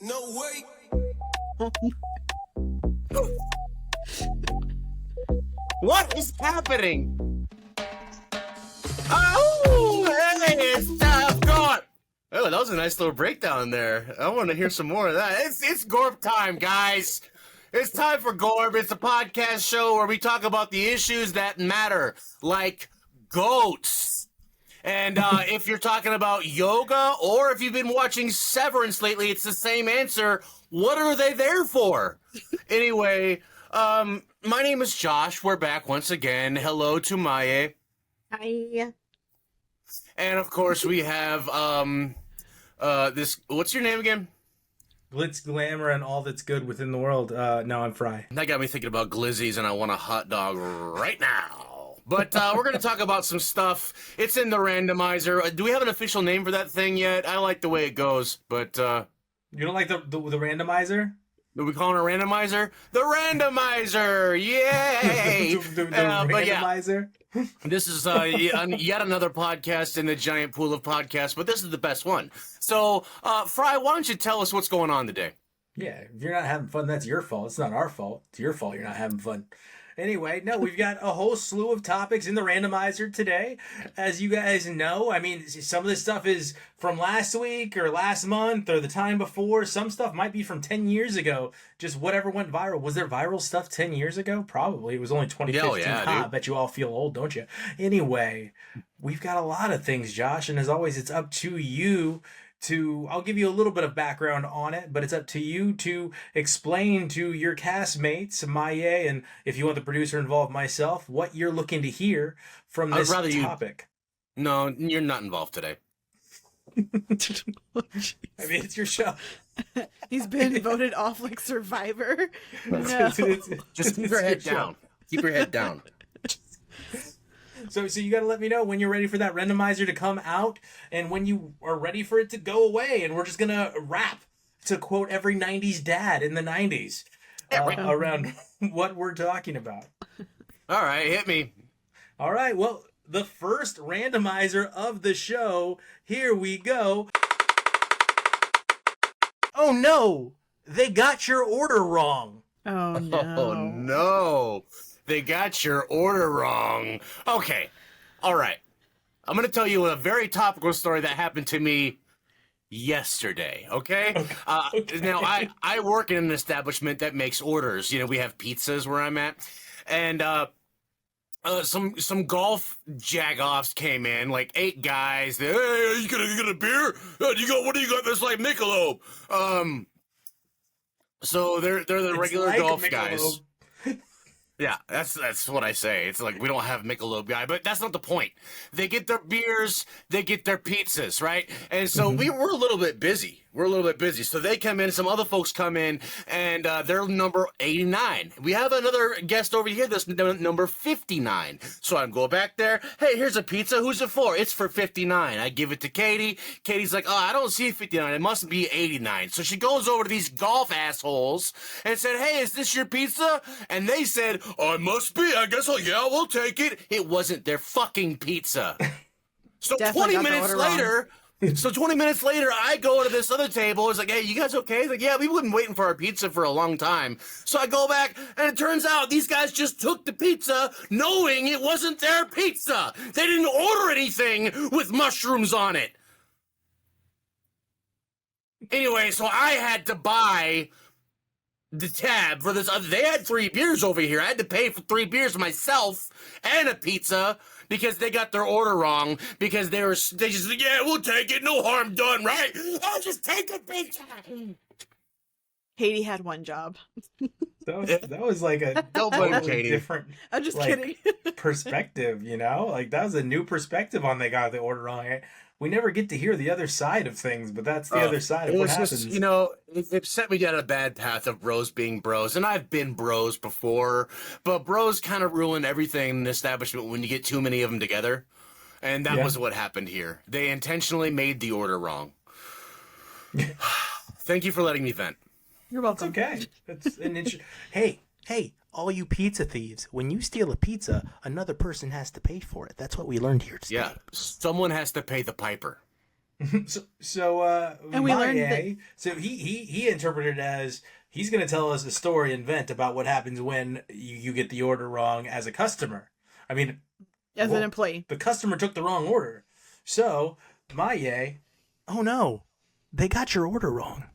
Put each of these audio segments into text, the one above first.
No way. What is happening? Oh, hey, it's Gorp. Oh, that was a nice little breakdown there. I want to hear some more of that. It's Gorp time, guys. It's time for Gorp. It's a podcast show where we talk about the issues that matter, like goats. And if you're talking about yoga or if you've been watching Severance lately, it's the same answer. What are they there for? Anyway, my name is Josh. We're back once again. Hello to Maye. Hi. And of course we have this. What's your name again? Glitz, glamour, and all that's good within the world. No, I'm Fry. That got me thinking about glizzies, and I want a hot dog right now. But we're going to talk about some stuff. It's in the randomizer. Do we have an official name for that thing yet? I like the way it goes, but You don't like the randomizer? are we calling it a randomizer? The randomizer! Yay! the But yeah. randomizer? This is yet another podcast in the giant pool of podcasts, but this is the best one. So, Fry, why don't you tell us what's going on today? Yeah, if you're not having fun, that's your fault. It's not our fault. It's your fault you're not having fun. Anyway, no, we've got a whole slew of topics in the randomizer today. As you guys know, I mean, some of this stuff is from last week or last month or the time before. Some stuff might be from 10 years ago. Just whatever went viral. Was there viral stuff 10 years ago? Probably. It was only 2015. Yeah, I dude. bet you all feel old, don't you? Anyway, we've got a lot of things, Josh. And as always, it's up to you I'll give you a little bit of background on it, but it's up to you to explain to your castmates, Maye, and if you want the producer involved, myself, what you're looking to hear from this topic. No, you're not involved today. I mean, it's your show. He's been voted off like Survivor. No. Just keep your head down. Keep your head down. So you got to let me know when you're ready for that randomizer to come out and when you are ready for it to go away. And we're just going to rap, to quote every 90s dad in the 90s, around what we're talking about. All right, hit me. All right, well, the first randomizer of the show, here we go. Oh no, they got your order wrong. Oh no. Oh, no. They got your order wrong. Okay. All right. I'm going to tell you a very topical story that happened to me yesterday, okay? Now, I work in an establishment that makes orders. You know, we have pizzas where I'm at. And some golf jagoffs came in, like 8 guys. Hey, you got a beer? What do you got that's like Michelob? So they're the regular like golf Michelob. guys. Yeah, that's what I say. It's like we don't have Michelob guy, but that's not the point. They get their beers, they get their pizzas, right? And so we're a little bit busy. So they come in, some other folks come in, and they're number 89. We have another guest over here that's number 59. So I go back there. Hey, here's a pizza. Who's it for? It's for 59. I give it to Katie. Katie's like, oh, I don't see 59. It must be 89. So she goes over to these golf assholes and said, hey, is this your pizza? And they said, oh, it must be. I guess, yeah, we'll take it. It wasn't their fucking pizza. So Definitely 20 got the minutes order wrong. later... So 20 minutes later, I go to this other table. It's like, hey, you guys okay? It's like, yeah, we've been waiting for our pizza for a long time. So I go back, and it turns out these guys just took the pizza knowing it wasn't their pizza. They didn't order anything with mushrooms on it. Anyway, so I had to buy the tab for this. They had 3 beers over here. I had to pay for 3 beers myself and a pizza. Because they got their order wrong. Because they just yeah, we'll take it. No harm done, right? I'll just take the pizza. Katie had one job. That was like a Don't blame totally Katie. different I'm just like, kidding. perspective, you know? Like, that was a new perspective on they got the order wrong. We never get to hear the other side of things, but that's the other side of It what was happens. just, you know, it set me down a bad path of bros being bros. And I've been bros before, but bros kind of ruin everything in an establishment when you get too many of them together. And that was what happened here. They intentionally made the order wrong. Thank you for letting me vent. You're It's welcome. okay. It's an hey, all you pizza thieves, when you steal a pizza, another person has to pay for it. That's what we learned here today. Yeah, someone has to pay the piper. And we learned that. So he interpreted it as he's going to tell us a story and vent about what happens when you get the order wrong as a customer. I mean, As an employee. the customer took the wrong order. So, oh no, they got your order wrong.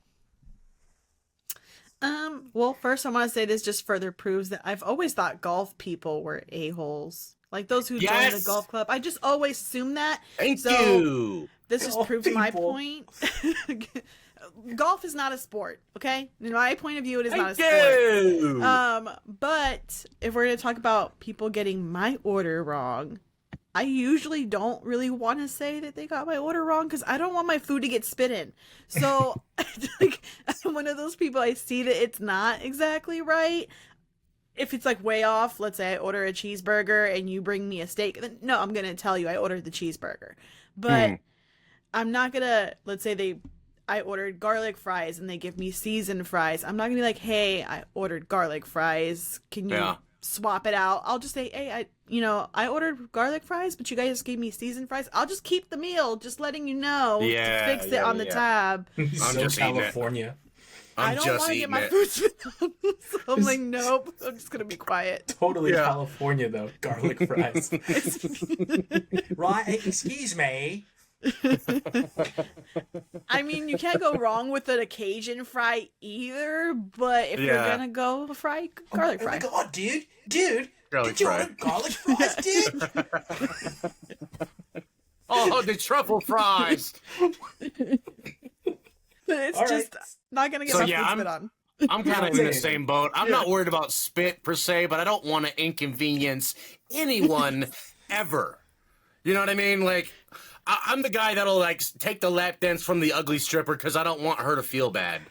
Well, first I want to say this just further proves that I've always thought golf people were a-holes. Like those who join the golf club. I just always assume that. Thank you. This just proves my point. Golf is not a sport, okay? In my point of view, it is not a sport. But if we're going to talk about people getting my order wrong, I usually don't really want to say that they got my order wrong because I don't want my food to get spit in. So, like, I'm one of those people, I see that it's not exactly right. If it's like way off, let's say I order a cheeseburger and you bring me a steak, then no, I'm going to tell you I ordered the cheeseburger. But I'm not going to, let's say I ordered garlic fries and they give me seasoned fries. I'm not going to be like, hey, I ordered garlic fries. Can you swap it out? I'll just say, hey, I ordered garlic fries, but you guys gave me seasoned fries. I'll just keep the meal, just letting you know. Yeah, fix it on the tab. I'm just California. I don't want to get my food spit on. So I'm like, nope, I'm just going to be quiet. Totally California, though. Garlic fries. Right, excuse me. I mean, you can't go wrong with an occasion fry either, but if you're going to go garlic fry. Oh my god, dude. Garlic did you fry. order garlic fries, dude? Oh, the truffle fries. But it's just not going to get my food spit on. I'm kind of in the same boat. I'm not worried about spit per se, but I don't want to inconvenience anyone ever. You know what I mean? Like, I'm the guy that'll like take the lap dance from the ugly stripper because I don't want her to feel bad.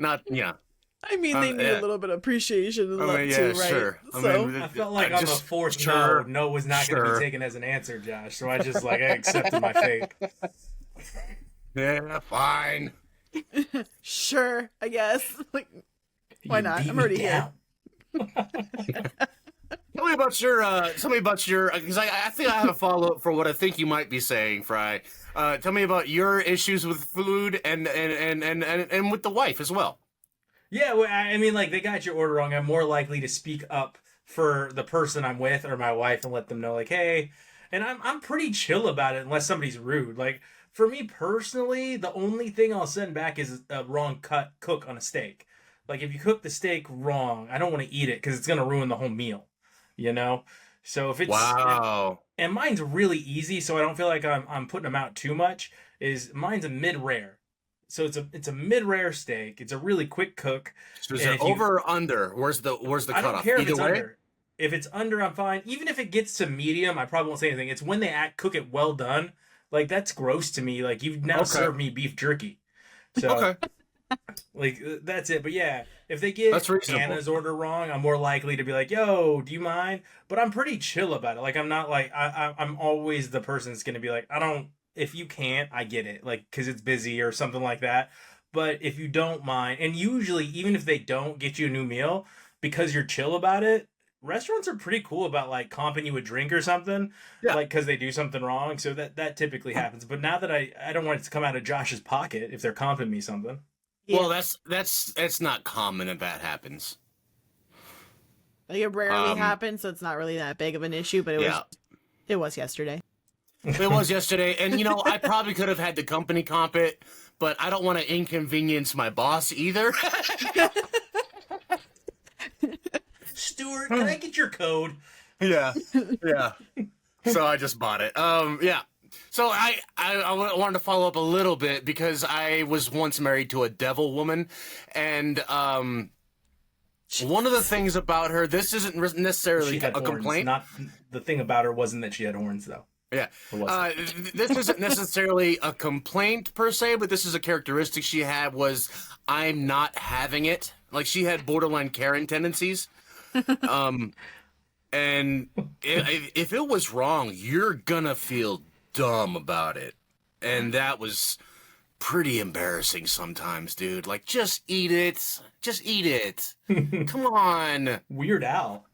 I mean, they need a little bit of appreciation and love too, right? Sure. So I felt like on the fourth no was not going to be taken as an answer, Josh. So I accepted my fate. Yeah, fine. Sure, I guess. Like, why not? I'm already here. Tell me about your, because I think I have a follow-up for what I think you might be saying, Fry. Tell me about your issues with food and with the wife as well. Yeah, well, I mean, like, they got your order wrong. I'm more likely to speak up for the person I'm with or my wife and let them know, like, hey, and I'm pretty chill about it unless somebody's rude. Like, for me personally, the only thing I'll send back is a wrong cook on a steak. Like, if you cook the steak wrong, I don't want to eat it because it's going to ruin the whole meal, you know? So if it's... Wow. And mine's really easy, so I don't feel like I'm putting them out too much, mine's a mid-rare. So it's a mid-rare steak. It's a really quick cook. So is it over or under? Where's the cutoff? I don't care if it's way? under. If it's under, I'm fine. Even if it gets to medium, I probably won't say anything. It's when they cook it well done. Like, that's gross to me. Like, you've now served me beef jerky. So, like, that's it. But yeah, if they get Anna's order wrong, I'm more likely to be like, yo, do you mind? But I'm pretty chill about it. Like, I'm not like, I'm always the person that's going to be like, if you can't, I get it. Like, because it's busy or something like that. But if you don't mind, and usually, even if they don't get you a new meal, because you're chill about it, restaurants are pretty cool about like comping you a drink or something, like because they do something wrong. So that typically happens. But now that I don't want it to come out of Josh's pocket if they're comping me something. Yeah. Well, that's not common if that happens. Like, it rarely happens, so it's not really that big of an issue. But it was yesterday. It was yesterday, and I probably could have had the company comp it, but I don't want to inconvenience my boss either. Stuart, can I get your code? Yeah. So I just bought it. So I wanted to follow up a little bit because I was once married to a devil woman, and one of the things about her, this isn't necessarily a complaint. Not the thing about her wasn't that she had horns, though. Yeah. This isn't necessarily a complaint per se, but this is a characteristic she had was I'm not having it. Like, she had borderline Karen tendencies. And if it was wrong, you're gonna feel dumb about it. And that was pretty embarrassing sometimes, dude. Like, just eat it. Just eat it. Come on. Weird Al.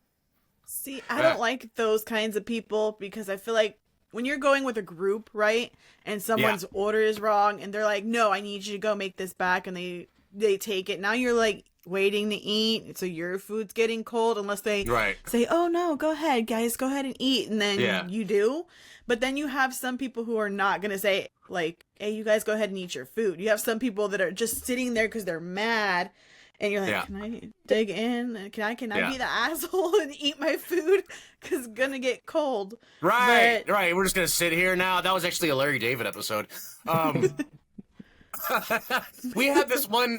See, I don't like those kinds of people because I feel like when you're going with a group, right? And someone's order is wrong and they're like, no, I need you to go make this back. And they take it. Now you're like waiting to eat. So your food's getting cold unless they say, oh no, go ahead, guys, go ahead and eat. And then you do. But then you have some people who are not going to say like, hey, you guys go ahead and eat your food. You have some people that are just sitting there because they're mad. And you're like, can I dig in? Can I be the asshole and eat my food? Because it's going to get cold. Right. We're just going to sit here now. That was actually a Larry David episode. We have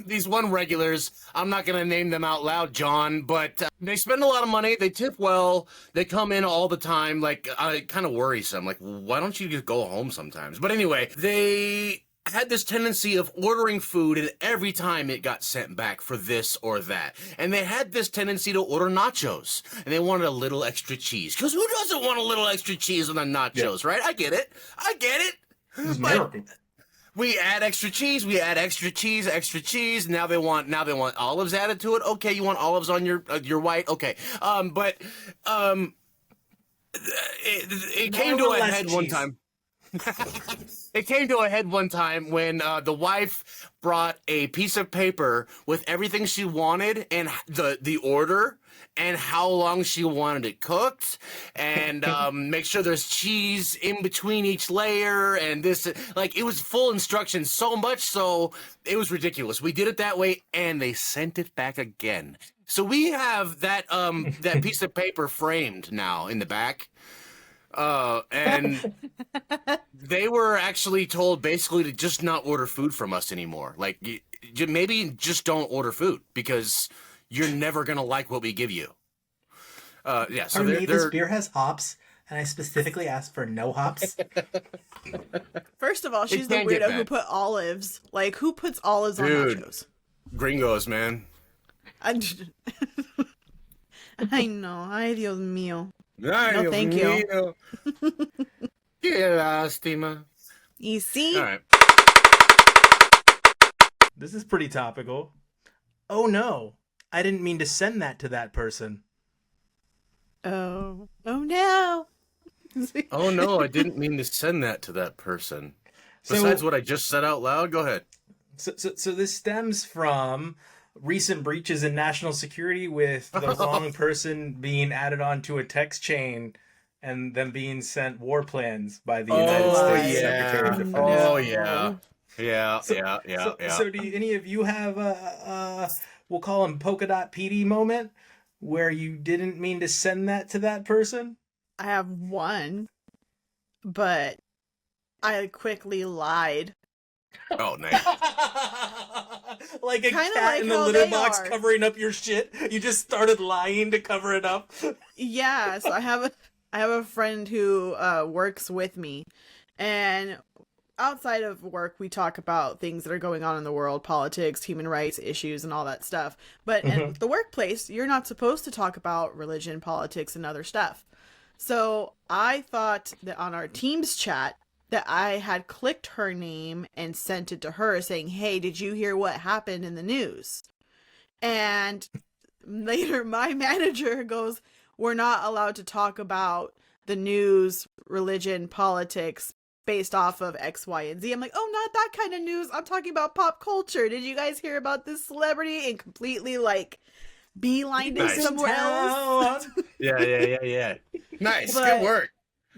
these one regulars. I'm not going to name them out loud, John, but they spend a lot of money. They tip well. They come in all the time. Like, I kind of worrisome. Like, why don't you just go home sometimes? But anyway, they had this tendency of ordering food, and every time it got sent back for this or that. And they had this tendency to order nachos, and they wanted a little extra cheese. Because who doesn't want a little extra cheese on the nachos, right? I get it. But we add extra cheese, extra cheese. Now they want olives added to it. Okay, you want olives on your white? Okay. It came to a head one time. It came to a head one time when the wife brought a piece of paper with everything she wanted and the order and how long she wanted it cooked, and make sure there's cheese in between each layer, and this, like, it was full instructions, so much so it was ridiculous. We did it that way, and they sent it back again. So we have that that piece of paper framed now in the back. And they were actually told basically to just not order food from us anymore. Like, maybe just don't order food because you're never going to like what we give you. So this beer has hops, and I specifically asked for no hops. First of all, she's the weirdo who put olives. Like, who puts olives on nachos? Gringos, man. I know. Ay, Dios mío. Ay, no, Dios thank mío. you. Qué lástima. You see? All right. This is pretty topical. Oh no, I didn't mean to send that to that person. Oh no. Oh no, I didn't mean to send that to that person. Besides what I just said out loud, go ahead. So this stems from recent breaches in national security with the wrong person being added onto a text chain and them being sent war plans by the United States Secretary of Defense. Oh yeah. Yeah. So do any of you have a we'll call him polka dot PD moment where you didn't mean to send that to that person? I have one, but I quickly lied. Oh, nice. Like a cat like in the litter box covering up your shit. You just started lying to cover it up. Yeah, so I have a friend who works with me, and outside of work we talk about things that are going on in the world, politics, human rights issues, and all that stuff. But in the workplace, you're not supposed to talk about religion, politics, and other stuff. So I thought that on our Teams chat that I had clicked her name and sent it to her saying, hey, did you hear what happened in the news? And later my manager goes, we're not allowed to talk about the news, religion, politics based off of X, Y, and Z. I'm like, oh, not that kind of news. I'm talking about pop culture. Did you guys hear about this celebrity? And completely like beelined it somewhere else. Yeah. Nice. Good work.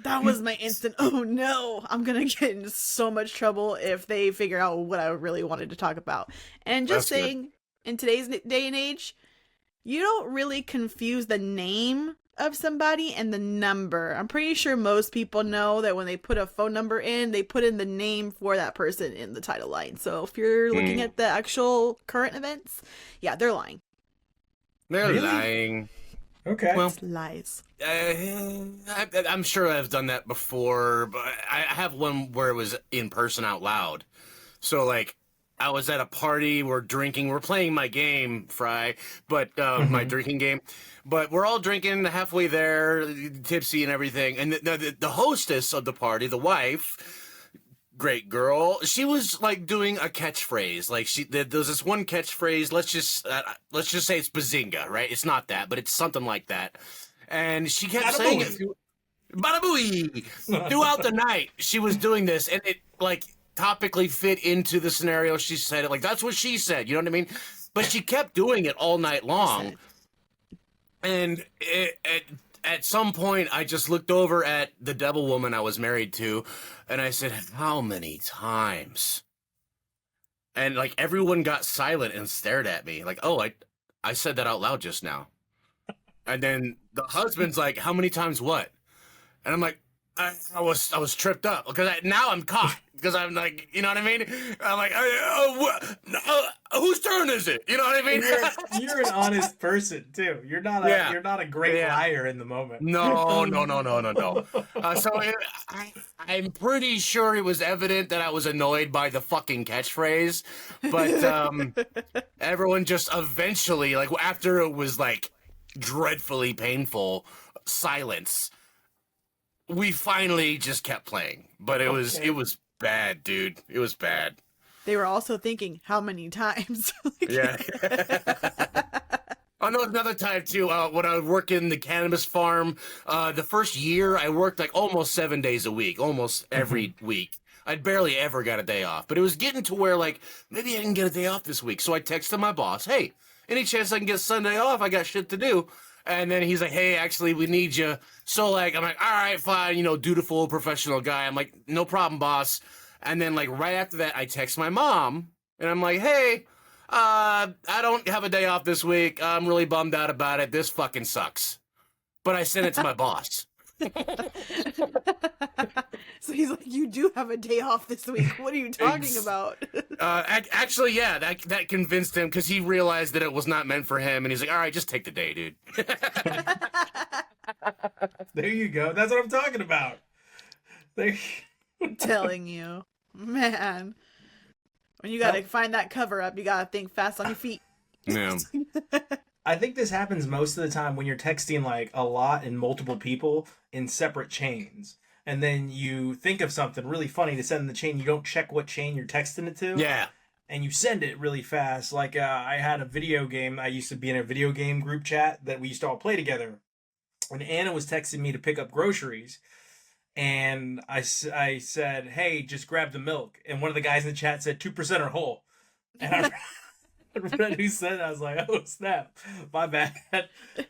That was my instant, oh no, I'm going to get into so much trouble if they figure out what I really wanted to talk about. And just saying, in today's day and age, you don't really confuse the name of somebody and the number. I'm pretty sure most people know that when they put a phone number in, they put in the name for that person in the title line. So if you're looking at the actual current events, yeah, they're lying. They're lying. Okay. Well, it's lies. I'm sure I've done that before, but I have one where it was in person out loud. So, like, I was at a party, we're drinking, we're playing my game, Fry, but my drinking game. But we're all drinking, halfway there, tipsy and everything. And the hostess of the party, the wife, great girl, she was like doing a catchphrase. Like there's this one catchphrase. Let's just say it's bazinga, right? It's not that, but it's something like that. And she kept saying it. Bada booey. Throughout the night, she was doing this, and it like topically fit into the scenario. She said it like that's what she said. You know what I mean? But she kept doing it all night long, and at some point, I just looked over at the devil woman I was married to, and I said, "How many times?" And like everyone got silent and stared at me, like, "Oh, I said that out loud just now." And then the husband's like, "How many times what?" And I'm like, I was tripped up because now I'm caught because I'm like, you know what I mean? I'm like, whose turn is it? You know what I mean? You're an honest person too. You're not a great liar in the moment. No. I'm pretty sure it was evident that I was annoyed by the fucking catchphrase, but everyone just eventually, like after it was like dreadfully painful silence, we finally just kept playing, but it was bad, dude. It was bad. They were also thinking, how many times? Yeah. I know another time too, when I was working the cannabis farm, the first year I worked like almost 7 days a week, almost every week. I'd barely ever got a day off, but it was getting to where like, maybe I can get a day off this week. So I texted my boss, "Hey, any chance I can get Sunday off? I got shit to do." And then he's like, "Hey, actually, we need you." So, like, I'm like, "All right, fine," dutiful, professional guy. I'm like, "No problem, boss." And then, like, right after that, I text my mom, and I'm like, "Hey, I don't have a day off this week. I'm really bummed out about it. This fucking sucks." But I sent it to my boss. So he's like, "You do have a day off this week. What are you talking about?" Actually, yeah, that convinced him because he realized that it was not meant for him, and he's like, "All right, just take the day, dude." There you go. That's what I'm talking about. I'm telling you, man. When you gotta find that cover up, you gotta think fast on your feet. Yeah. I think this happens most of the time when you're texting like a lot and multiple people in separate chains. And then you think of something really funny to send in the chain. You don't check what chain you're texting it to. Yeah. And you send it really fast. Like I had a video game. I used to be in a video game group chat that we used to all play together. And Anna was texting me to pick up groceries. And I said, "Hey, just grab the milk." And one of the guys in the chat said 2% are whole. And I read who said it. I was like, "Oh, snap. My bad."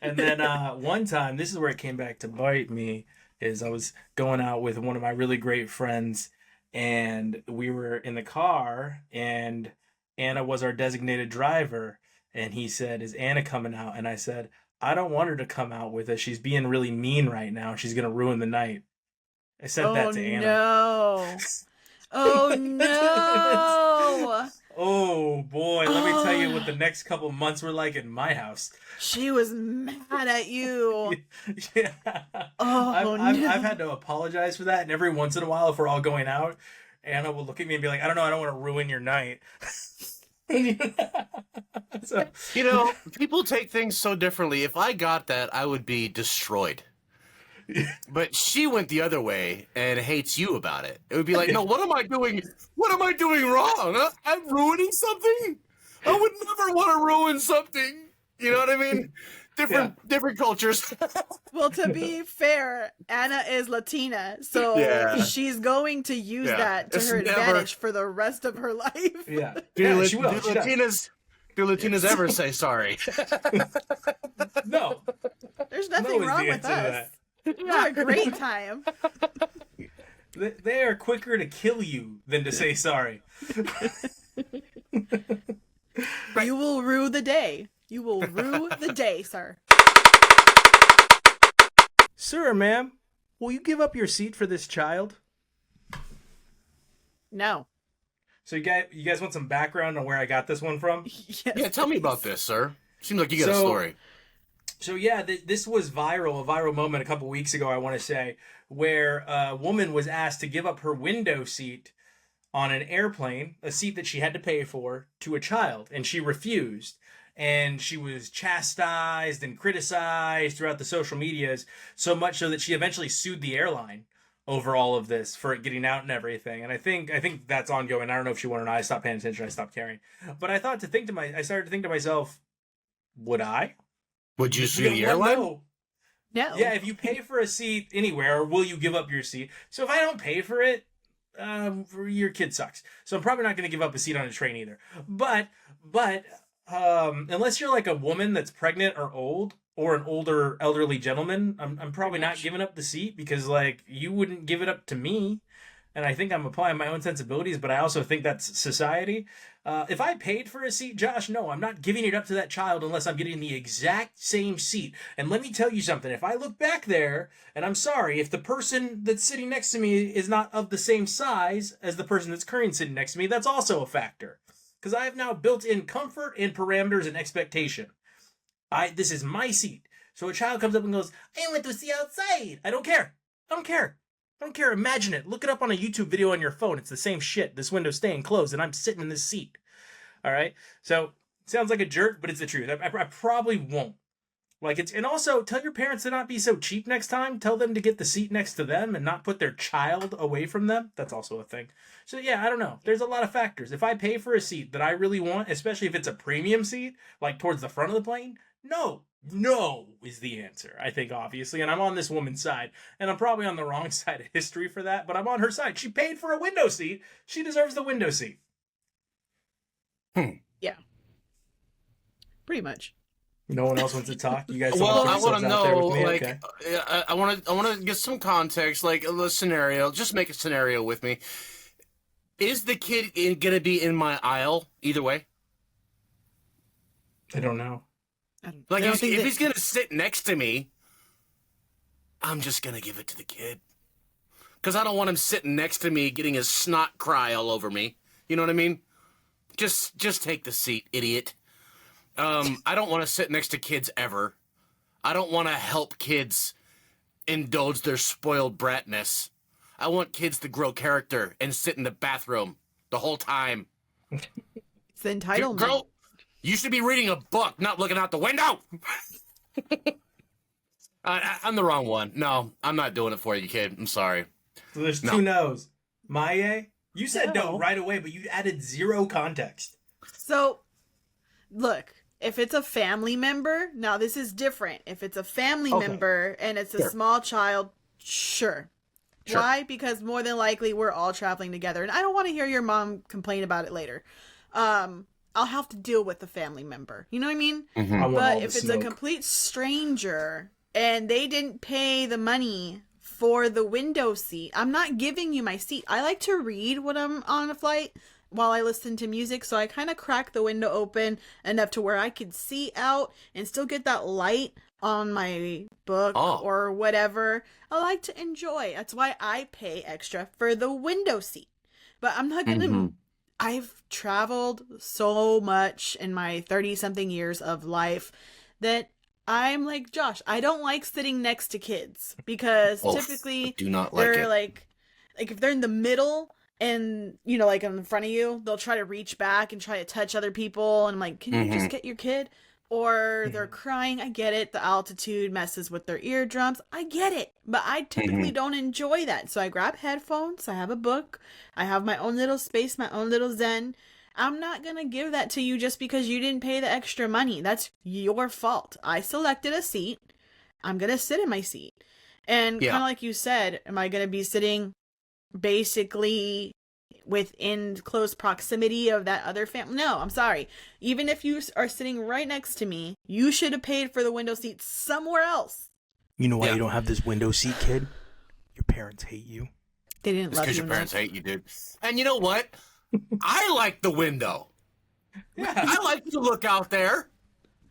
And then one time, this is where it came back to bite me, is I was going out with one of my really great friends, and we were in the car, and Anna was our designated driver, and he said, "Is Anna coming out?" And I said, "I don't want her to come out with us. She's being really mean right now. She's going to ruin the night." I said that to Anna. No. Oh, no. Oh, boy. Let me tell you what the next couple of months were like in my house. She was mad at you. Yeah. Oh, I've no. had to apologize for that. And every once in a while, if we're all going out, Anna will look at me and be like, "I don't know. I don't want to ruin your night." So, people take things so differently. If I got that, I would be destroyed. But she went the other way and hates you about it. It would be like, "No, what am I doing? What am I doing wrong? I'm ruining something? I would never want to ruin something." You know what I mean? Different cultures. Well, to be fair, Anna is Latina, so she's going to use that to her advantage for the rest of her life. Yeah. Do she will. Latinas ever say sorry? No. There's nothing wrong with us. We're a great time. They are quicker to kill you than to say sorry. You will rue the day. You will rue the day, sir. Sir, ma'am, will you give up your seat for this child? No. So you guys want some background on where I got this one from? Yes, Yeah, tell me about this, sir. Seems like you got a story. So yeah, this was a viral moment a couple weeks ago, I want to say, where a woman was asked to give up her window seat on an airplane, a seat that she had to pay for, to a child, and she refused. And she was chastised and criticized throughout the social medias, so much so that she eventually sued the airline over all of this for it getting out and everything. And I think that's ongoing. I don't know if she won or not. I stopped paying attention. I stopped caring. But I started to think to myself, would I? Would you sue the airline? No. Yeah, if you pay for a seat anywhere, will you give up your seat? So if I don't pay for it, your kid sucks. So I'm probably not going to give up a seat on a train either. But unless you're like a woman that's pregnant or old, or an older elderly gentleman, I'm probably not giving up the seat, because like you wouldn't give it up to me. And I think I'm applying my own sensibilities, but I also think that's society. If I paid for a seat, Josh, no, I'm not giving it up to that child unless I'm getting the exact same seat. And let me tell you something. If I look back there, and I'm sorry, if the person that's sitting next to me is not of the same size as the person that's currently sitting next to me, that's also a factor. Because I have now built in comfort and parameters and expectation. This is my seat. So a child comes up and goes, I want to see outside. I don't care. I don't care. I don't care. Imagine it. Look it up on a YouTube video on your phone. It's the same shit. This window's staying closed, and I'm sitting in this seat. All right? So, sounds like a jerk, but it's the truth. I probably won't. And also, tell your parents to not be so cheap next time. Tell them to get the seat next to them and not put their child away from them. That's also a thing. So, yeah, I don't know. There's a lot of factors. If I pay for a seat that I really want, especially if it's a premium seat, like towards the front of the plane, no is the answer, I think, obviously. And I'm on this woman's side. And I'm probably on the wrong side of history for that, but I'm on her side. She paid for a window seat. She deserves the window seat. Yeah. Pretty much. No one else wants to talk? You guys Well, I want to know, like, okay. I want to get some context, like a scenario. Just make a scenario with me. Is the kid going to be in my aisle either way? I don't know. Like, if he's going to sit next to me, I'm just going to give it to the kid. Because I don't want him sitting next to me getting his snot cry all over me. You know what I mean? Just take the seat, idiot. I don't want to sit next to kids ever. I don't want to help kids indulge their spoiled bratness. I want kids to grow character and sit in the bathroom the whole time. It's the entitlement. Girl, you should be reading a book, not looking out the window. I'm the wrong one. No, I'm not doing it for you, kid. I'm sorry. So there's two no's. Maye, you said no right away, but you added zero context. So, look, if it's a family member, now this is different. If it's a family member and it's a small child, sure. Why? Because more than likely we're all traveling together. And I don't want to hear your mom complain about it later. I'll have to deal with the family member. You know what I mean? Mm-hmm. But if it's a complete stranger and they didn't pay the money for the window seat, I'm not giving you my seat. I like to read when I'm on a flight while I listen to music. So I kind of crack the window open enough to where I can see out and still get that light on my book or whatever. I like to enjoy. That's why I pay extra for the window seat. But I'm not going to... I've traveled so much in my 30-something years of life that I'm like Josh. I don't like sitting next to kids because typically do not like they're it. like if they're in the middle and, you know, like in front of you, they'll try to reach back and try to touch other people. And I'm like, can you just get your kid? Or they're crying. I get it. The altitude messes with their eardrums. I get it. But I typically don't enjoy that. So I grab headphones. I have a book. I have my own little space, my own little zen. I'm not going to give that to you just because you didn't pay the extra money. That's your fault. I selected a seat. I'm going to sit in my seat. And kind of like you said, am I going to be sitting basically within close proximity of that other family? No, I'm sorry. Even if you are sitting right next to me, you should have paid for the window seat somewhere else. You know why you don't have this window seat, kid? Your parents hate you. They didn't love you. Because your parents hate you, dude. And you know what? I like the window. Yeah. I like to look out there.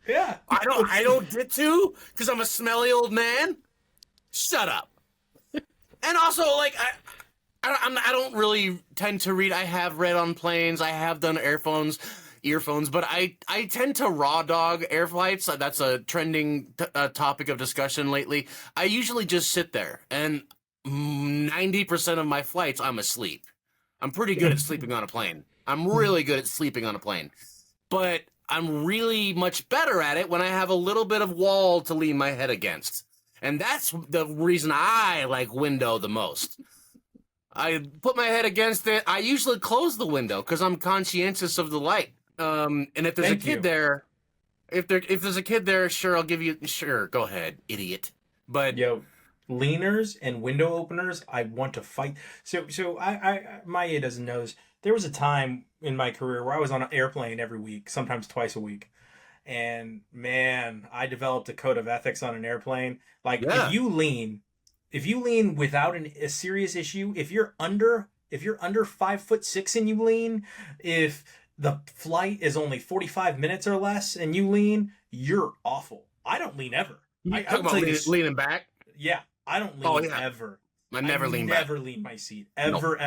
Yeah. I don't get to because I'm a smelly old man. Shut up. And also, like, I don't really tend to read. I have read on planes. I have done earphones, but I tend to raw dog air flights. That's a trending topic of discussion lately. I usually just sit there, and 90% of my flights, I'm asleep. I'm pretty good at sleeping on a plane. I'm really good at sleeping on a plane. But I'm really much better at it when I have a little bit of wall to lean my head against. And that's the reason I like window the most. I put my head against it. I usually close the window because I'm conscientious of the light. And if there's if there's a kid there, sure, I'll give you, sure, go ahead, idiot. But Yo, leaners and window openers, I want to fight. So Maya doesn't know this. There was a time in my career where I was on an airplane every week, sometimes twice a week. And man, I developed a code of ethics on an airplane. Like if you lean without a serious issue, if you're under 5'6" and you lean, if the flight is only 45 minutes or less and you lean, you're awful. I don't lean ever. You talking about leaning back? Yeah, I don't lean ever. I never lean back. Never lean my seat. Ever.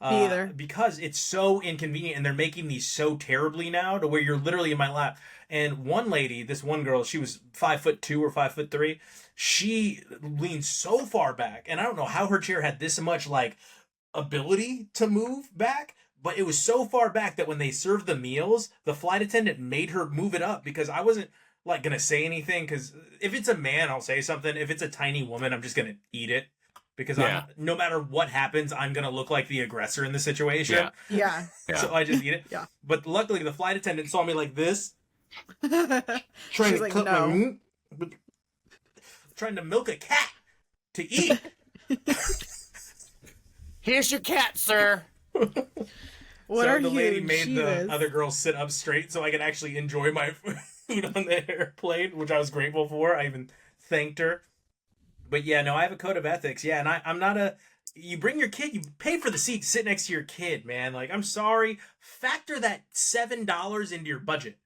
Me either. Because it's so inconvenient, and they're making these so terribly now to where you're literally in my lap. And one lady, this one girl, she was 5'2" or 5'3". She leaned so far back, and I don't know how her chair had this much like ability to move back, but it was so far back that when they served the meals, the flight attendant made her move it up because I wasn't like gonna say anything, because if it's a man, I'll say something. If it's a tiny woman, I'm just gonna eat it. Because no matter what happens, I'm going to look like the aggressor in the situation. Yeah. So I just eat it. Yeah. But luckily, the flight attendant saw me like this. Trying to cut my meat. Trying to milk a cat to eat. Here's your cat, sir. The lady made the other girl sit up straight so I could actually enjoy my food on the airplane, which I was grateful for. I even thanked her. But yeah, no, I have a code of ethics. Yeah, and I'm not you bring your kid, you pay for the seat to sit next to your kid, man. Like, I'm sorry. Factor that $7 into your budget.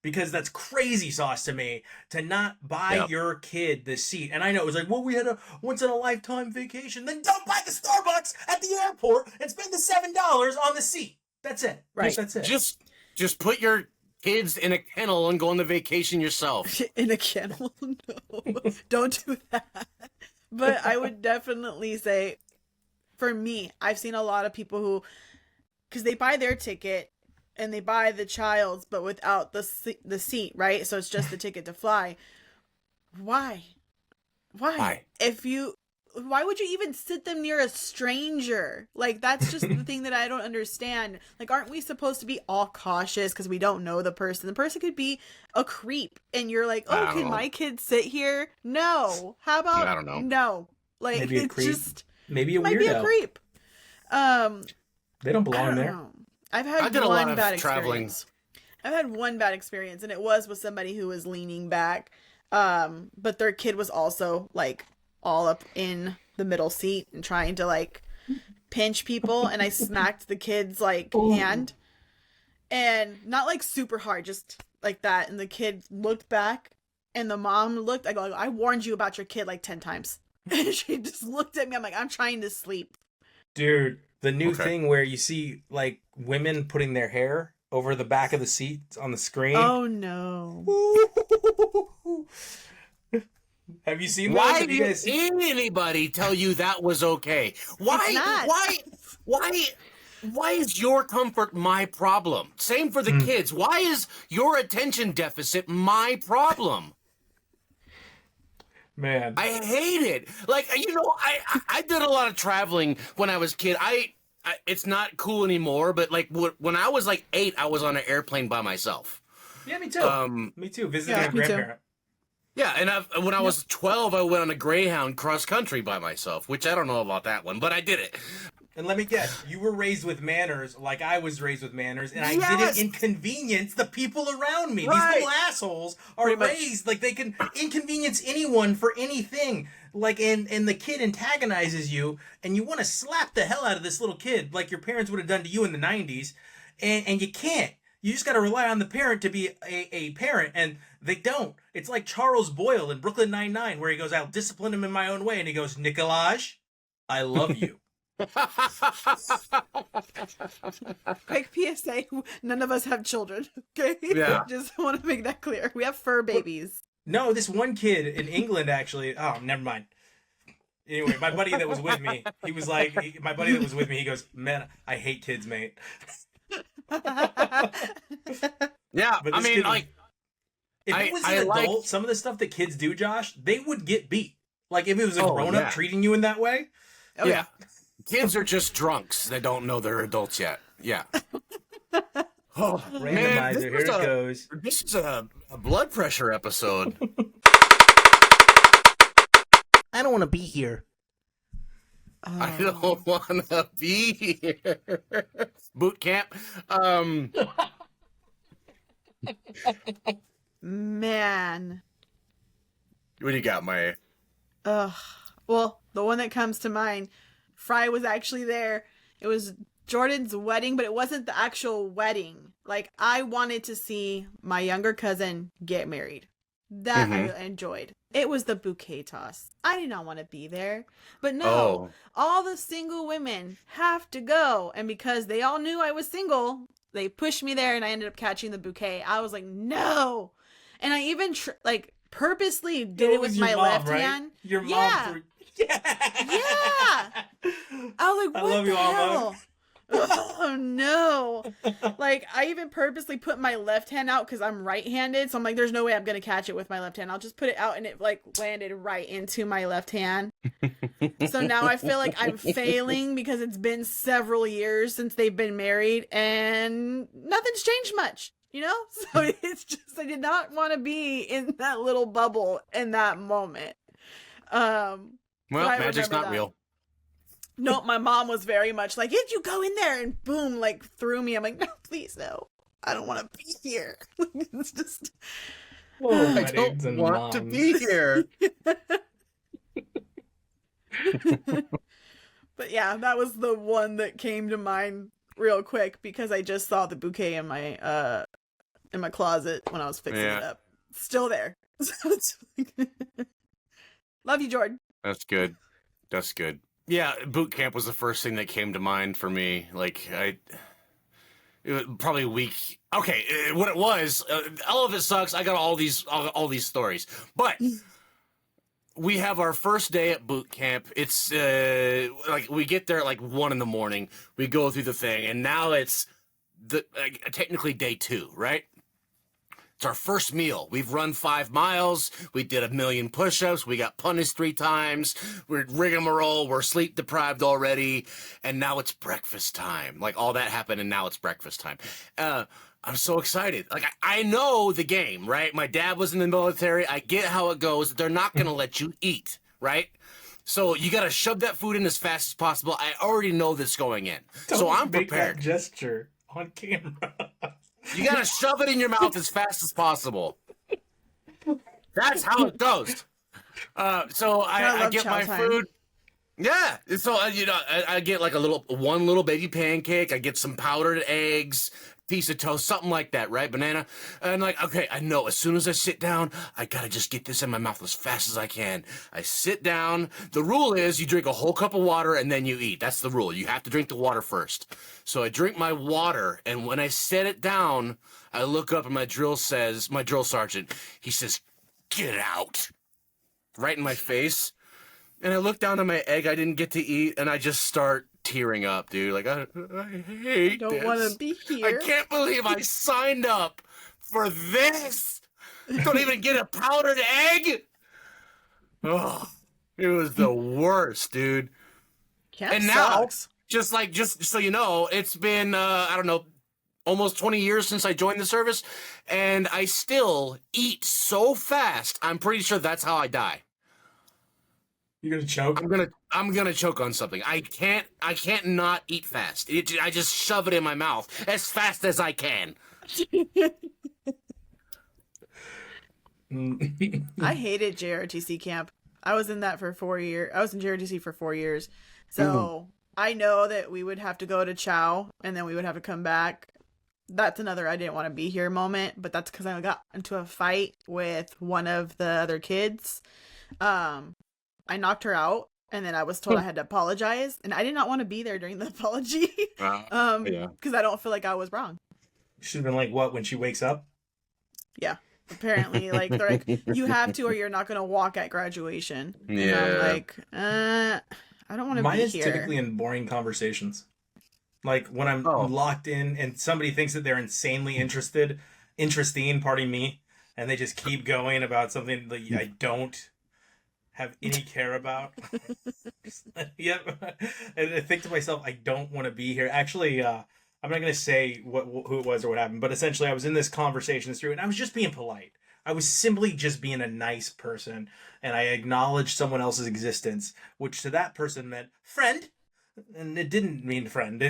Because that's crazy sauce to me to not buy your kid the seat. And I know it was like, well, we had a once in a lifetime vacation. Then don't buy the Starbucks at the airport and spend the $7 on the seat. That's it. Right. That's it. Just put your kids in a kennel and go on the vacation yourself. In a kennel? No. Don't do that. But I would definitely say, for me, I've seen a lot of people who, because they buy their ticket and they buy the child's, but without the seat, right? So it's just the ticket to fly. Why? Why would you even sit them near a stranger? Like, that's just the thing that I don't understand. Like, aren't we supposed to be all cautious because we don't know the person? The person could be a creep, and you're like, oh, can my kid sit here? No. How about, I don't know. No. Like, Maybe a creep. Maybe a weirdo. Might be a creep. They don't belong there. I've had did a one lot of bad traveling. experience. I've had one bad experience, and it was with somebody who was leaning back, but their kid was also, like, all up in the middle seat and trying to like pinch people, and I smacked the kid's like hand, and not like super hard, just like that, and the kid looked back and the mom looked. I go, I warned you about your kid like 10 times. And she just looked at me. I'm like, I'm trying to sleep. Dude, the new thing where you see like women putting their hair over the back of the seat on the screen. Oh no. Have you seen that? Why did anybody tell you that was okay? Why is your comfort my problem? Same for the kids. Why is your attention deficit my problem? Man, I hate it. Like, you know, I did a lot of traveling when I was a kid. It's not cool anymore, but like when I was like 8, I was on an airplane by myself. Yeah, me too. Me too. Visiting a grandparent. Yeah, and when I was 12, I went on a Greyhound cross country by myself, which I don't know about that one, but I did it. And let me guess, you were raised with manners like I was raised with manners, and I didn't inconvenience the people around me. Right. These little assholes are raised like they can inconvenience anyone for anything. Like, and the kid antagonizes you, and you want to slap the hell out of this little kid like your parents would have done to you in the 90s, and you can't. You just got to rely on the parent to be a parent, and they don't. It's like Charles Boyle in Brooklyn Nine-Nine, where he goes, I'll discipline him in my own way, and he goes, Nicolaj, I love you. Quick PSA, none of us have children, okay? Yeah. Just want to make that clear. We have fur babies. No, this one kid in England, actually, oh, never mind. Anyway, my buddy that was with me, he was like, he goes, man, I hate kids, mate. Yeah, but I mean, like, if it was an adult, some of the stuff that kids do, Josh, they would get beat. Like, if it was a grown-up treating you in that way. Oh, yeah. Kids are just drunks that don't know they're adults yet. Yeah. Oh, randomizer, here it goes. This is a blood pressure episode. I don't want to be here. I don't want to be here. Boot camp. Man. What do you got, Maya? Well, the one that comes to mind, Fry was actually there. It was Jordan's wedding, but it wasn't the actual wedding. Like, I wanted to see my younger cousin get married. That I enjoyed. It was the bouquet toss. I did not want to be there. But no, all the single women have to go. And because they all knew I was single, they pushed me there and I ended up catching the bouquet. I was like, no. And I even purposely did it with my left hand. Your mom. Yeah. Yeah. I was like, what I love the you, hell? Alma. Oh no. Like, I even purposely put my left hand out because I'm right-handed, so I'm like, there's no way I'm gonna catch it with my left hand. I'll just put it out, and it like landed right into my left hand. So now I feel like I'm failing because it's been several years since they've been married and nothing's changed much, you know? So it's just, I did not want to be in that little bubble in that moment. Well, magic's not real. No, my mom was very much like, did you go in there? And boom, like threw me. I'm like, no, please, no. I don't want to be here. It's just. I don't want to be here. But yeah, that was the one that came to mind real quick because I just saw the bouquet in my closet when I was fixing it up. Still there. So it's love you, Jordan. That's good. That's good. Yeah, boot camp was the first thing that came to mind for me. Like, it was probably week. Okay, what it was, all of it sucks. I got all these stories, but we have our first day at boot camp. It's like we get there at like 1 a.m. We go through the thing, and now it's technically day 2, right? It's our first meal. We've run 5 miles. We did 1 million push-ups. We got punished 3 times. We're rigmarole. We're sleep deprived already. And now it's breakfast time. Like, all that happened, and now it's breakfast time. I'm so excited. Like, I know the game, right? My dad was in the military. I get how it goes. They're not going to let you eat, right? So you got to shove that food in as fast as possible. I already know this going in. So I'm prepared. That gesture on camera. You gotta shove it in your mouth as fast as possible. That's how it goes. So I get my food. Yeah. So I get like one little baby pancake. I get some powdered eggs, piece of toast, something like that, right? Banana. And like, okay, I know as soon as I sit down, I gotta just get this in my mouth as fast as I can. I sit down. The rule is you drink a whole cup of water and then you eat. That's the rule. You have to drink the water first. So I drink my water, and when I set it down, I look up and my drill sergeant, he says, "Get out." Right in my face. And I look down at my egg I didn't get to eat, and I just start tearing up, dude. Like, I hate this. Don't want to be here. I can't believe I signed up for this. Don't even get a powdered egg. Oh, it was the worst, dude. And now, just so you know, it's been, I don't know, almost 20 years since I joined the service, and I still eat so fast. I'm pretty sure that's how I die. You're gonna choke? I'm gonna choke on something. I can't not eat fast. I just shove it in my mouth as fast as I can. I hated JRTC camp. I was in that for 4 years. I was in JRTC for 4 years. So I know that we would have to go to Chow and then we would have to come back. That's another I didn't want to be here moment, but that's because I got into a fight with one of the other kids. I knocked her out, and then I was told I had to apologize, and I did not want to be there during the apology. Because I don't feel like I was wrong. Should have been like, what, when she wakes up? Yeah. Apparently, like, they're like, you have to or you're not going to walk at graduation. Yeah. And I'm like, I don't want to be here. Mine is typically in boring conversations. Like, when I'm locked in and somebody thinks that they're insanely interesting, pardon me, and they just keep going about something that I don't have any care about. Yep. And I think to myself, I don't want to be here. Actually, I'm not going to say who it was or what happened, but essentially I was in this conversation through, and I was just being polite. I was simply just being a nice person, and I acknowledged someone else's existence, which to that person meant friend, and it didn't mean friend.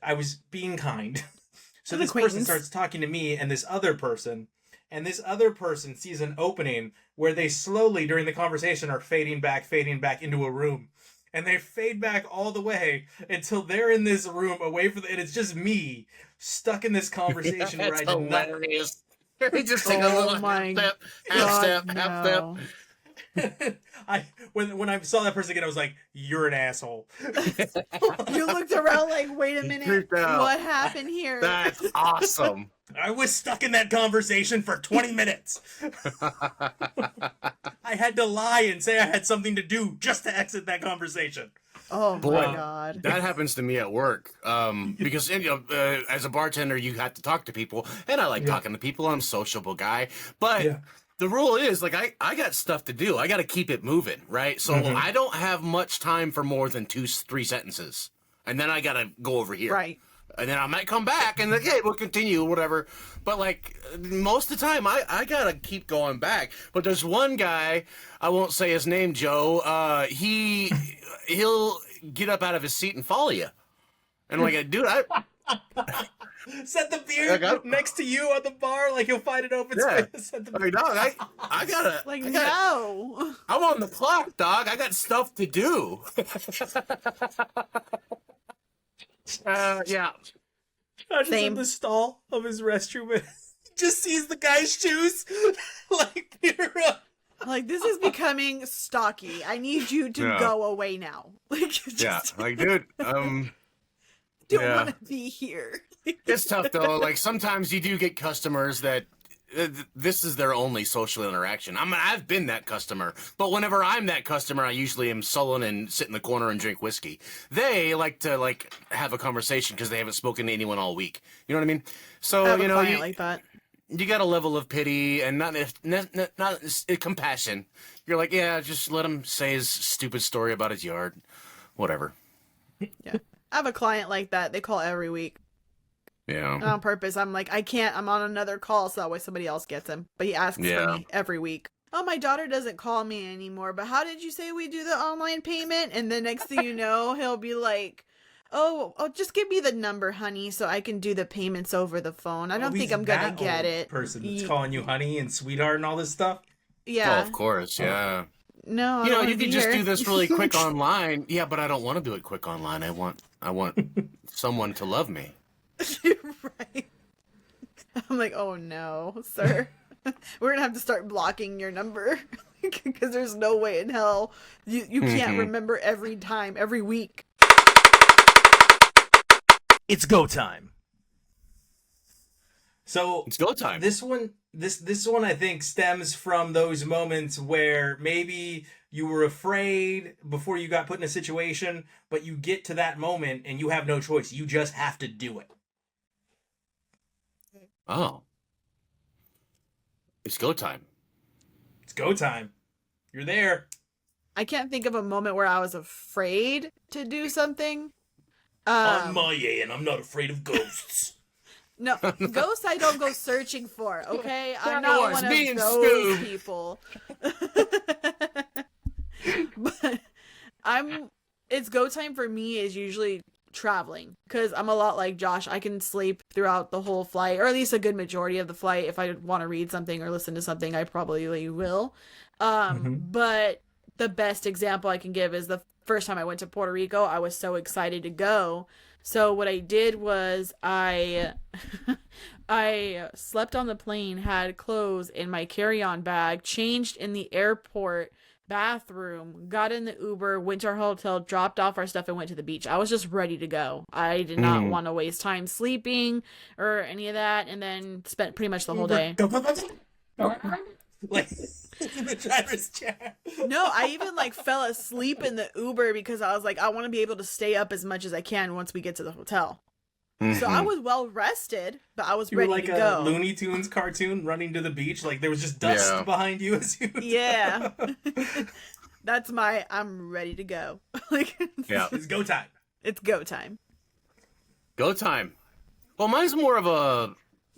I was being kind. So this person starts talking to me and this other person sees an opening where they slowly, during the conversation, are fading back into a room. And they fade back all the way until they're in this room away from and it's just me stuck in this conversation where I did hilarious. You just take a little half step. When I saw that person again, I was like, "You're an asshole." You looked around like, "Wait a minute, what happened here?" That's awesome. I was stuck in that conversation for 20 minutes. I had to lie and say I had something to do just to exit that conversation. Oh my God. That happens to me at work. Because as a bartender, you have to talk to people, and I like talking to people. I'm a sociable guy, but the rule is like I got stuff to do. I got to keep it moving, right? So I don't have much time for more than 2-3 sentences, and then I got to go over here, Right. And then I might come back and like, hey, we'll continue, whatever. But like most of the time, I gotta keep going back. But there's one guy, I won't say his name, Joe. He'll get up out of his seat and follow you. And I'm like, dude, set the beer next to you on the bar, like he'll find an open space. Set the beer. Dog, I gotta no. I'm on the clock, dog. I got stuff to do. Yeah. I just in the stall of his restroom and just sees the guy's shoes. Like, like, this is becoming stalky. I need you to go away now. Like, just like, dude, don't want to be here. It's tough though. Like sometimes you do get customers that this is their only social interaction. I've been that customer, but whenever I'm that customer, I usually am sullen and sit in the corner and drink whiskey. They like to have a conversation because they haven't spoken to anyone all week. You know what I mean? So I have a client like that. You got a level of pity and not compassion. You're like, yeah, just let him say his stupid story about his yard, whatever. Yeah, I have a client like that. They call every week. Yeah. And on purpose. I'm like, I can't. I'm on another call, so that way somebody else gets him. But he asks for me every week. Oh, my daughter doesn't call me anymore. But how did you say we do the online payment? And the next thing you know, he'll be like, oh, just give me the number, honey, so I can do the payments over the phone. I don't think I'm gonna get it. Person that's calling you honey and sweetheart and all this stuff. Yeah. Oh, of course. Yeah. No. You can just do this really quick online. Yeah, but I don't want to do it quick online. I want someone to love me. Right. I'm like, oh no, sir. We're gonna have to start blocking your number because there's no way in hell you can't remember every time, every week. It's go time. So it's go time. This one I think stems from those moments where maybe you were afraid before you got put in a situation, but you get to that moment and you have no choice. You just have to do it. Oh. It's go time. It's go time. You're there. I can't think of a moment where I was afraid to do something. On my end, I'm not afraid of ghosts. No, ghosts I don't go searching for, okay? I'm not one of those people. But it's go time for me is usually traveling, because I'm a lot like Josh. I can sleep throughout the whole flight, or at least a good majority of the flight. If I want to read something or listen to something, I probably will. But the best example I can give is the first time I went to Puerto Rico. I was so excited to go. So what I did was I slept on the plane, had clothes in my carry-on bag, changed in the airport bathroom, got in the Uber, went to our hotel, dropped off our stuff, and went to the beach. I was just ready to go. I did not want to waste time sleeping or any of that, and then spent pretty much the whole day. Like in the driver's chair. No, I even fell asleep in the Uber because I was like, I want to be able to stay up as much as I can once we get to the hotel. So I was well rested, but I was ready to go. You were like a Looney Tunes cartoon running to the beach, like there was just dust behind you as you. Yeah, that's I'm ready to go. It's go time. It's go time. Go time. Well, mine's more of a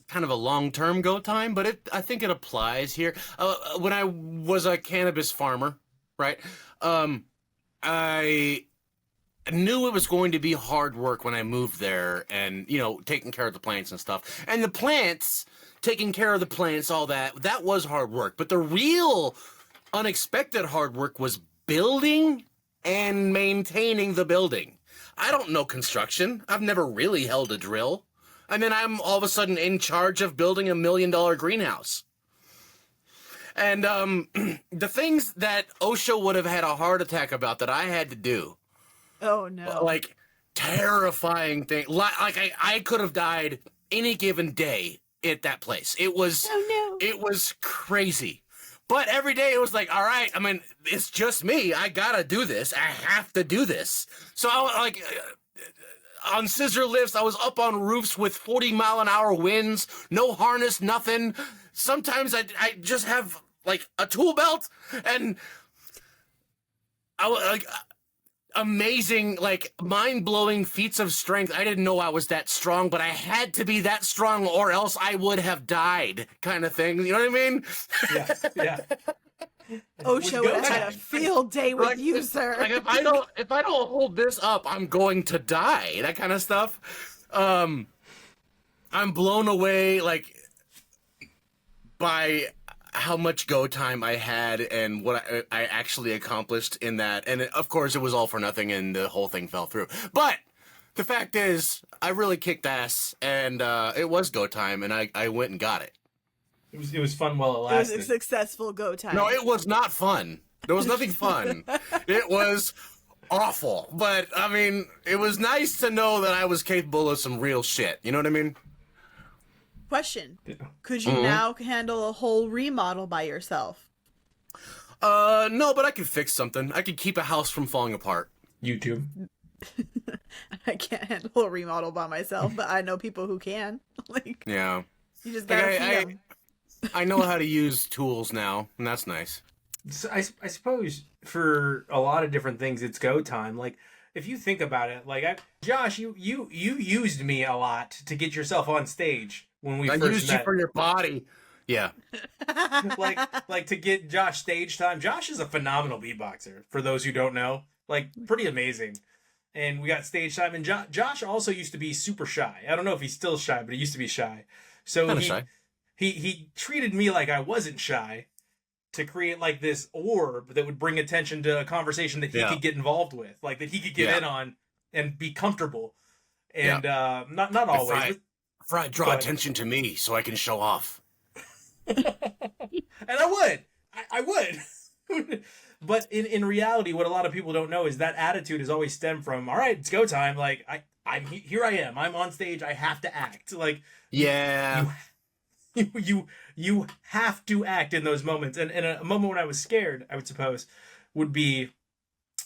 kind of a long-term go time, but I think it applies here. When I was a cannabis farmer, right? I knew it was going to be hard work when I moved there, and taking care of the plants and stuff. And the plants, taking care of the plants, all that was hard work. But the real unexpected hard work was building and maintaining the building. I don't know construction. I've never really held a drill. I mean, I'm all of a sudden in charge of building $1 million greenhouse. And the things that OSHA would have had a heart attack about that I had to do. Oh, no. Like, terrifying thing. Like I could have died any given day at that place. It was, It was crazy. But every day it was like, all right, I mean, it's just me. I gotta do this. I have to do this. So I on scissor lifts, I was up on roofs with 40-mile-an-hour winds, no harness, nothing. Sometimes I just have like a tool belt, and I was like amazing, like mind-blowing feats of strength. I didn't know I was that strong, but I had to be that strong or else I would have died, kind of thing. You know what I mean? Yeah. OSHA would have had a field day with you, sir. Like if I don't hold this up, I'm going to die. That kind of stuff. I'm blown away, like, by how much go time I had and what I actually accomplished in that. And of course, it was all for nothing, and the whole thing fell through. But the fact is, I really kicked ass, and it was go time, and I went and got it. It was fun while it It was lasted. a successful go time. No, it was not fun. There was nothing fun. It was awful. But, I mean, it was nice to know that I was capable of some real shit. You know what I mean? Question. Could you now handle a whole remodel by yourself? No, but I could fix something. I could keep a house from falling apart. YouTube. I can't handle a remodel by myself, but I know people who can. Like, Yeah. you just gotta see them. I know how to use tools now, and that's nice. So I suppose for a lot of different things, it's go time. Like, if you think about it, like Josh, you used me a lot to get yourself on stage when we I first used met. you for your body. Yeah. like to get Josh stage time. Josh is a phenomenal beatboxer. For those who don't know, like pretty amazing. And we got stage time. And Josh also used to be super shy. I don't know if he's still shy, but he used to be shy. So Kinda shy. He treated me like I wasn't shy to create like this orb that would bring attention to a conversation that he could get involved with, like that he could get in on and be comfortable. And not always. Draw attention to me so I can show off. And I would. But in reality, what a lot of people don't know is that attitude has always stemmed from, all right, it's go time. Like I'm here. I am. I'm on stage. I have to act. Like you have to act in those moments. And a moment when I was scared, I would suppose, would be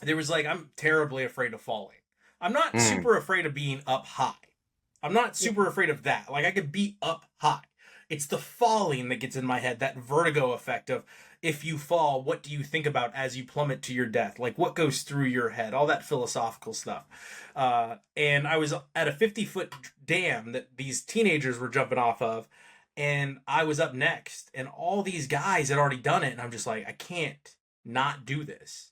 there was like I'm terribly afraid of falling. I'm not super afraid of being up high. I'm not super afraid of that. Like I could be up high. It's the falling that gets in my head, that vertigo effect of if you fall, what do you think about as you plummet to your death? Like what goes through your head, all that philosophical stuff. And I was at a 50-foot dam that these teenagers were jumping off of, and I was up next, and all these guys had already done it, and I'm just like, I can't not do this.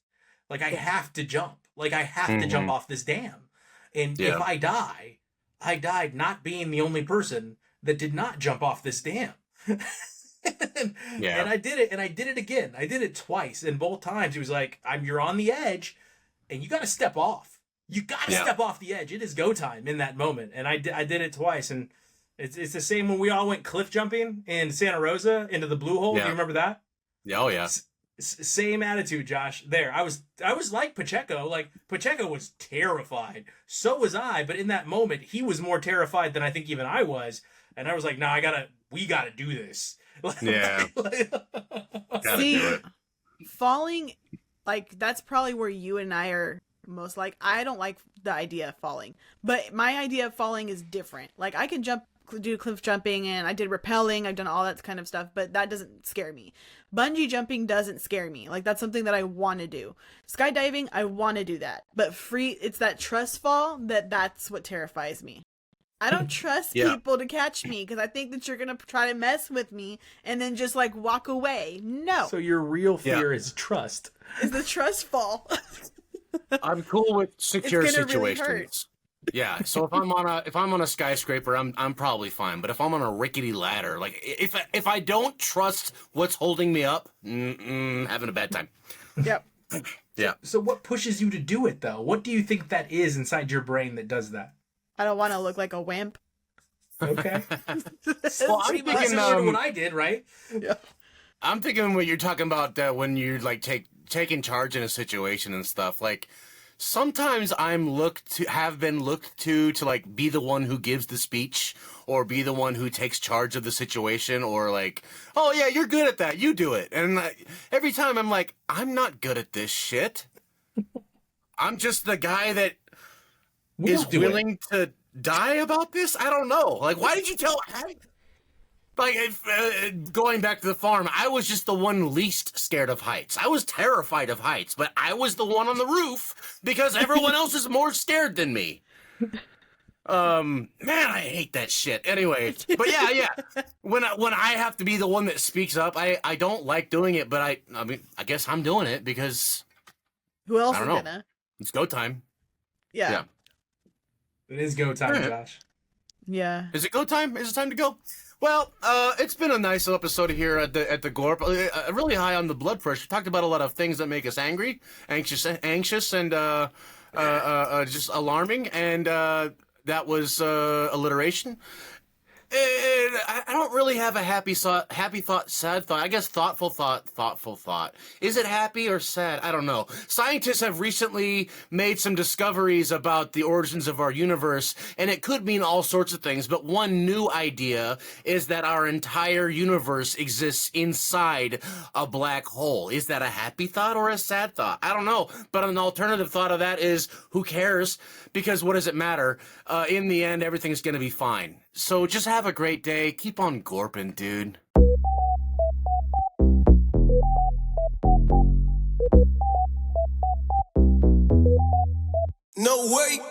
Like I have to jump. Like I have to jump off this dam. And if I die, I died not being the only person that did not jump off this dam. And I did it, and I did it again. I did it twice, and both times he was like, you're on the edge, and you got to step off. You got to step off the edge. It is go time in that moment. And I did it twice, and it's the same when we all went cliff jumping in Santa Rosa into the Blue Hole. Do you remember that? Yeah, oh yeah. Same attitude, Josh. There, I was like Pacheco. Like Pacheco was terrified. So was I. But in that moment, he was more terrified than I think even I was. And I was like, "No, we gotta do this." Yeah. See, falling, like that's probably where you and I are most like. I don't like the idea of falling, but my idea of falling is different. Like I can do cliff jumping, and I did rappelling. I've done all that kind of stuff, but that doesn't scare me. Bungee jumping doesn't scare me. Like that's something that I want to do. Skydiving, I want to do that, but it's that trust fall that's what terrifies me. I don't trust Yeah. people to catch me because I think that you're gonna try to mess with me and then just like walk away. No, So your real fear is trust. it's the trust fall. I'm cool with secure It's gonna really situations. hurt. Yeah, so if I'm on a skyscraper, I'm probably fine. But if I'm on a rickety ladder, like if I don't trust what's holding me up, having a bad time. Yep. Yeah. So what pushes you to do it though? What do you think that is inside your brain that does that? I don't want to look like a wimp. Okay. Well, I'm Pretty much thinking, similar to what I did, right? Yeah. I'm thinking what you're talking about when you're like taking charge in a situation and stuff. Like sometimes have been looked to like be the one who gives the speech or be the one who takes charge of the situation or like, oh yeah, you're good at that, you do it. And every time I'm like, I'm not good at this shit. I'm just the guy that is willing to die about this. I don't know. Like, why did you tell? Like, going back to the farm, I was just the one least scared of heights. I was terrified of heights, but I was the one on the roof because everyone else is more scared than me. Man, I hate that shit. Anyway, but yeah. When I have to be the one that speaks up, I don't like doing it, but I mean, I guess I'm doing it because Who else I is don't know. gonna? It's go time. Yeah. It is go time, Alright. Josh. Yeah. Is it go time? Is it time to go? Well, it's been a nice episode here at the Gorp. Really high on the blood pressure. Talked about a lot of things that make us angry, anxious, and just alarming. And that was alliteration. I don't really have a happy thought, sad thought. I guess thoughtful thought. Is it happy or sad? I don't know. Scientists have recently made some discoveries about the origins of our universe, and it could mean all sorts of things, but one new idea is that our entire universe exists inside a black hole. Is that a happy thought or a sad thought? I don't know, but an alternative thought of that is, who cares? Because what does it matter? In the end, everything's going to be fine. So just have a great day. Keep on gorping, dude. No way.